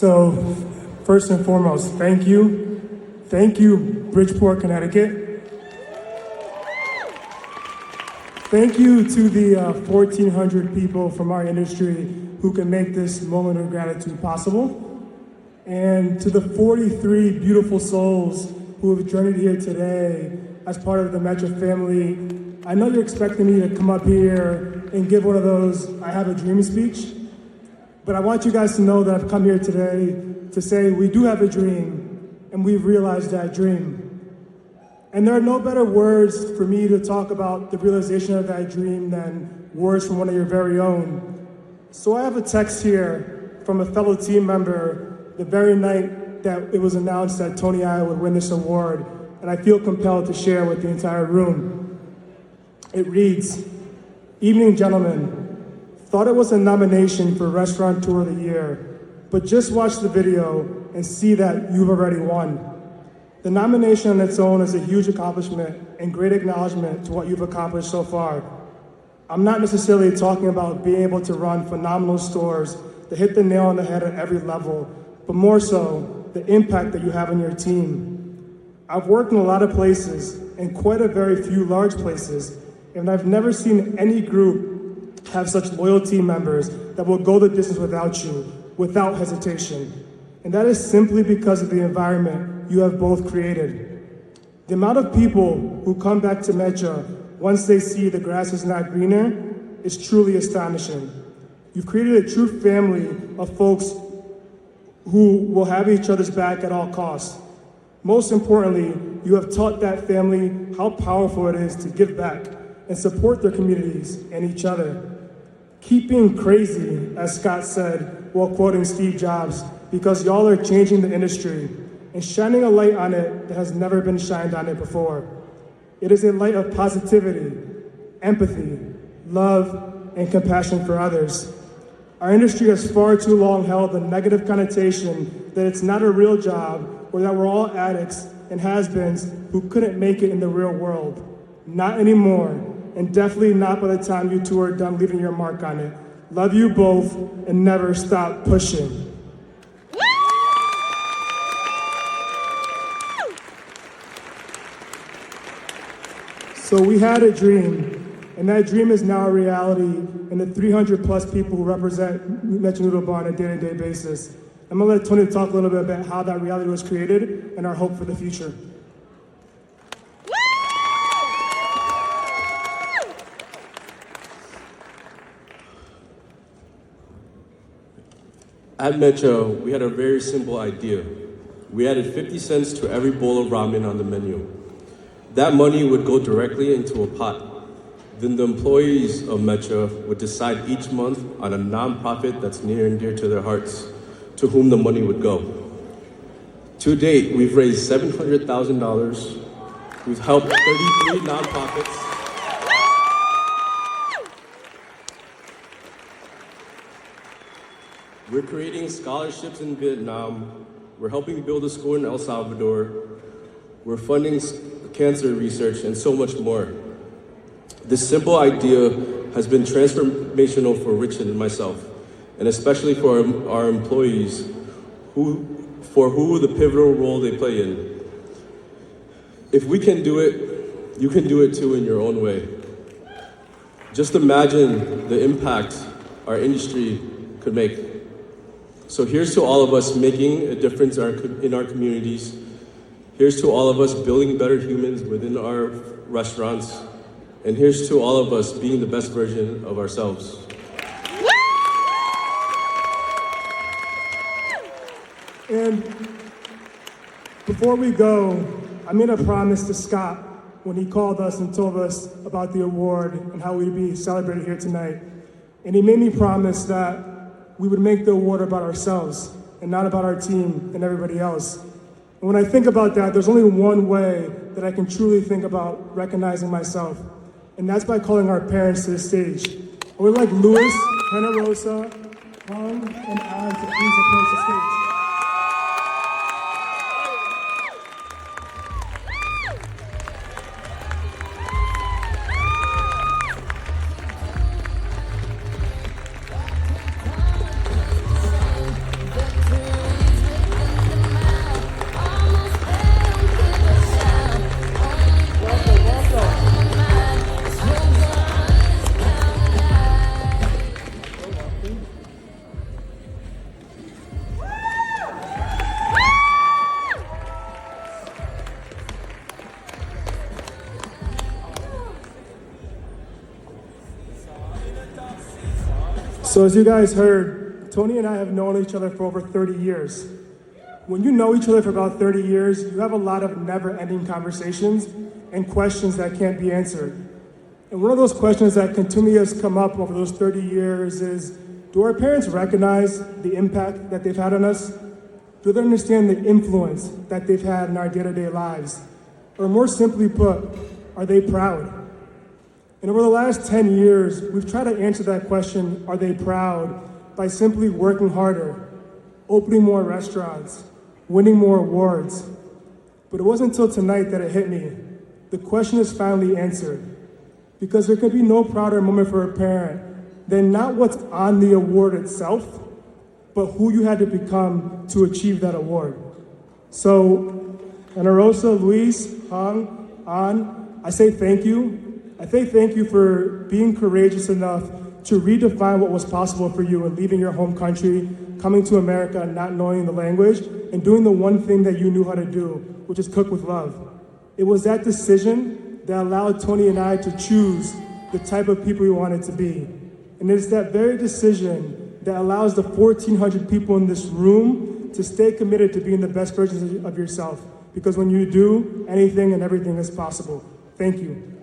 So, first and foremost, thank you. Thank you, Bridgeport, Connecticut. Thank you to the 1,400 people from our industry who can make this moment of gratitude possible. And to the 43 beautiful souls who have journeyed here today as part of the Metro family, I know you're expecting me to come up here and give one of those I have a dream speech, but I want you guys to know that I've come here today to say we do have a dream and we've realized that dream. And there are no better words for me to talk about the realization of that dream than words from one of your very own. So I have a text here from a fellow team member the very night that it was announced that Tony I would win this award, and I feel compelled to share with the entire room. It reads, "Evening, gentlemen. Thought it was a nomination for Restaurateur of the Year, but just watch the video and see that you've already won. The nomination on its own is a huge accomplishment and great acknowledgement to what you've accomplished so far. I'm not necessarily talking about being able to run phenomenal stores that hit the nail on the head at every level, but more so the impact that you have on your team. I've worked in a lot of places and quite a very few large places, and I've never seen any group have such loyal team members that will go the distance without you, without hesitation. And that is simply because of the environment you have both created. The amount of people who come back to Metro once they see the grass is not greener is truly astonishing. You've created a true family of folks who will have each other's back at all costs. Most importantly, you have taught that family how powerful it is to give back and support their communities and each other. Keep being crazy, as Scott said while quoting Steve Jobs, because y'all are changing the industry and shining a light on it that has never been shined on it before. It is a light of positivity, empathy, love, and compassion for others. Our industry has far too long held the negative connotation that it's not a real job or that we're all addicts and has-beens who couldn't make it in the real world. Not anymore, and definitely not by the time you two are done leaving your mark on it. Love you both, and never stop pushing." So we had a dream, and that dream is now a reality in the 300 plus people who represent Metro Noodle Bar on a day-to-day basis. I'm gonna let Tony talk a little bit about how that reality was created and our hope for the future. At Metro, we had a very simple idea. We added 50 cents to every bowl of ramen on the menu. That money would go directly into a pot. Then the employees of Metro would decide each month on a nonprofit that's near and dear to their hearts, to whom the money would go. To date, we've raised $700,000. We've helped 33 nonprofits. We're creating scholarships in Vietnam. We're helping build a school in El Salvador. We're funding cancer research and so much more. This simple idea has been transformational for Richard and myself, and especially for our employees, for who the pivotal role they play in. If we can do it, you can do it too in your own way. Just imagine the impact our industry could make. So here's to all of us making a difference in our communities. Here's to all of us building better humans within our restaurants. And here's to all of us being the best version of ourselves. And before we go, I made a promise to Scott when he called us and told us about the award and how we'd be celebrated here tonight. And he made me promise that we would make the award about ourselves and not about our team and everybody else. And when I think about that, there's only one way that I can truly think about recognizing myself, and that's by calling our parents to the stage. I would like Louis, Hannah Rosa, Hung, and Alan to please approach the stage. So as you guys heard, Tony and I have known each other for over 30 years. When you know each other for about 30 years, you have a lot of never-ending conversations and questions that can't be answered. And one of those questions that continually has come up over those 30 years is, do our parents recognize the impact that they've had on us? Do they understand the influence that they've had in our day-to-day lives? Or more simply put, are they proud? And over the last 10 years, we've tried to answer that question, are they proud, by simply working harder, opening more restaurants, winning more awards. But it wasn't until tonight that it hit me. The question is finally answered. Because there could be no prouder moment for a parent than not what's on the award itself, but who you had to become to achieve that award. So, Ana Rosa, Luis, Hang, An, I say thank you. I say thank you for being courageous enough to redefine what was possible for you and leaving your home country, coming to America and not knowing the language, and doing the one thing that you knew how to do, which is cook with love. It was that decision that allowed Tony and I to choose the type of people we wanted to be. And it's that very decision that allows the 1,400 people in this room to stay committed to being the best versions of yourself. Because when you do, anything and everything is possible. Thank you.